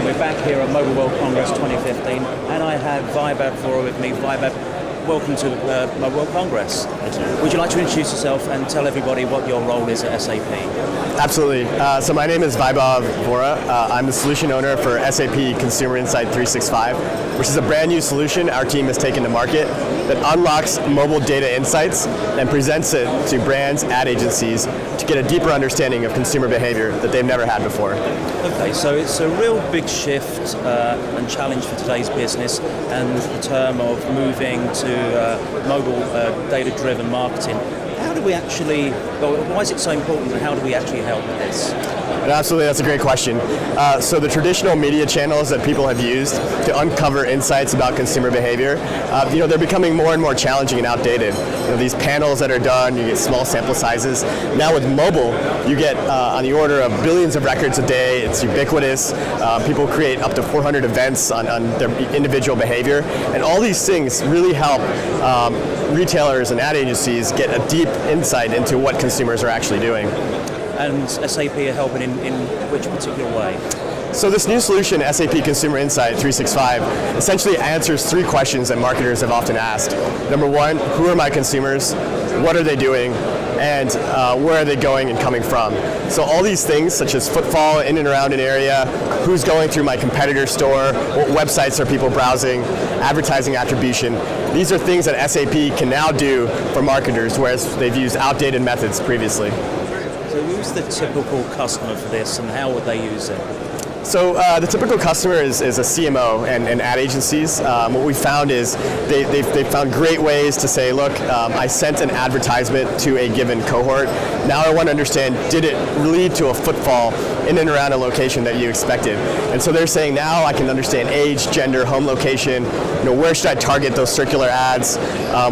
We're back here at Mobile World Congress 2015, and I have Vaibhav Vohra with me. Vaibhav, welcome to Mobile World Congress. Thank you. Would you like to introduce yourself and tell everybody what your role is at SAP? Absolutely. So my name is Vaibhav Vohra. I'm the solution owner for SAP Consumer Insight 365, which is a brand new solution our team has taken to market that unlocks mobile data insights and presents it to brands, ad agencies to get a deeper understanding of consumer behavior that they've never had before. Okay, so it's a real big shift and challenge for today's business, and the term of moving to mobile data-driven marketing. How do we actually, why is it so important, and how do we actually help with this? And absolutely, that's a great question. So the traditional media channels that people have used to uncover insights about consumer behavior, they're becoming more and more challenging and outdated. These panels that are done, you get small sample sizes. Now with mobile, you get on the order of billions of records a day. It's ubiquitous. People create up to 400 events on their individual behavior. And all these things really help retailers and ad agencies get a deep insight into what consumers are actually doing. And SAP are helping in which particular way? So this new solution, SAP Consumer Insight 365, essentially answers three questions that marketers have often asked. Number one, who are my consumers? What are they doing? And where are they going and coming from? So all these things, such as footfall in and around an area, who's going through my competitor store, what websites are people browsing, advertising attribution, these are things that SAP can now do for marketers, whereas they've used outdated methods previously. So who's the typical customer for this, and how would they use it? So the typical customer is a CMO and ad agencies. What we found is they've found great ways to say, look, I sent an advertisement to a given cohort. Now I want to understand, did it lead to a footfall in and around a location that you expected? And so they're saying, now I can understand age, gender, home location, where should I target those circular ads?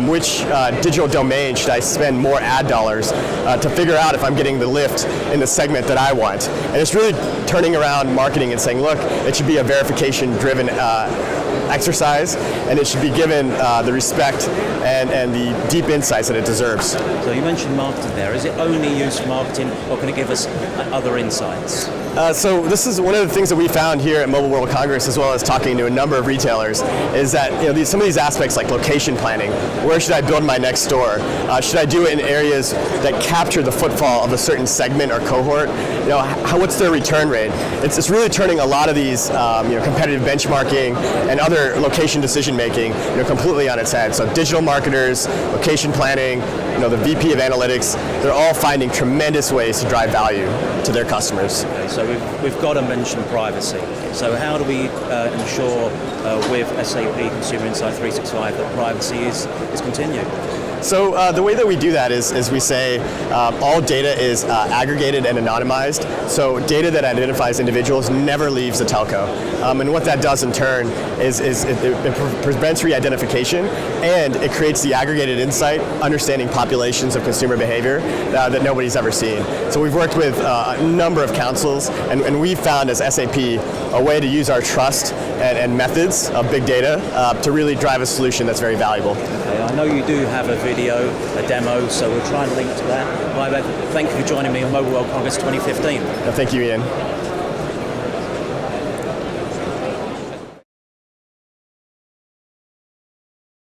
Which digital domain should I spend more ad dollars to figure out if I'm getting the lift in the segment that I want? And it's really turning around marketing and saying, look, it should be a verification-driven exercise, and it should be given the respect and the deep insights that it deserves. So you mentioned marketing there. Is it only used for marketing, or can it give us other insights? So this is one of the things that we found here at Mobile World Congress, as well as talking to a number of retailers, is that some of these aspects like location planning, where should I build my next store? Should I do it in areas that capture the footfall of a certain segment or cohort? What's their return rate? It's really turning a lot of these competitive benchmarking and other location decision making completely on its head. So digital marketers, location planning, the VP of analytics, they're all finding tremendous ways to drive value to their customers. Okay, so we've got to mention privacy. So how do we ensure with SAP Consumer Insight 365 that privacy is continued? So the way that we do that is we say all data is aggregated and anonymized. So data that identifies individuals never leaves the telco. And what that does in turn is it prevents re-identification, and it creates the aggregated insight, understanding populations of consumer behavior that nobody's ever seen. So we've worked with a number of councils, and we've found as SAP a way to use our trust and methods of big data to really drive a solution that's very valuable. Okay, I know you do have a video, a demo, so we'll try and link to that. Vaibhav, thank you for joining me on Mobile World Congress 2015. Thank you, Ian.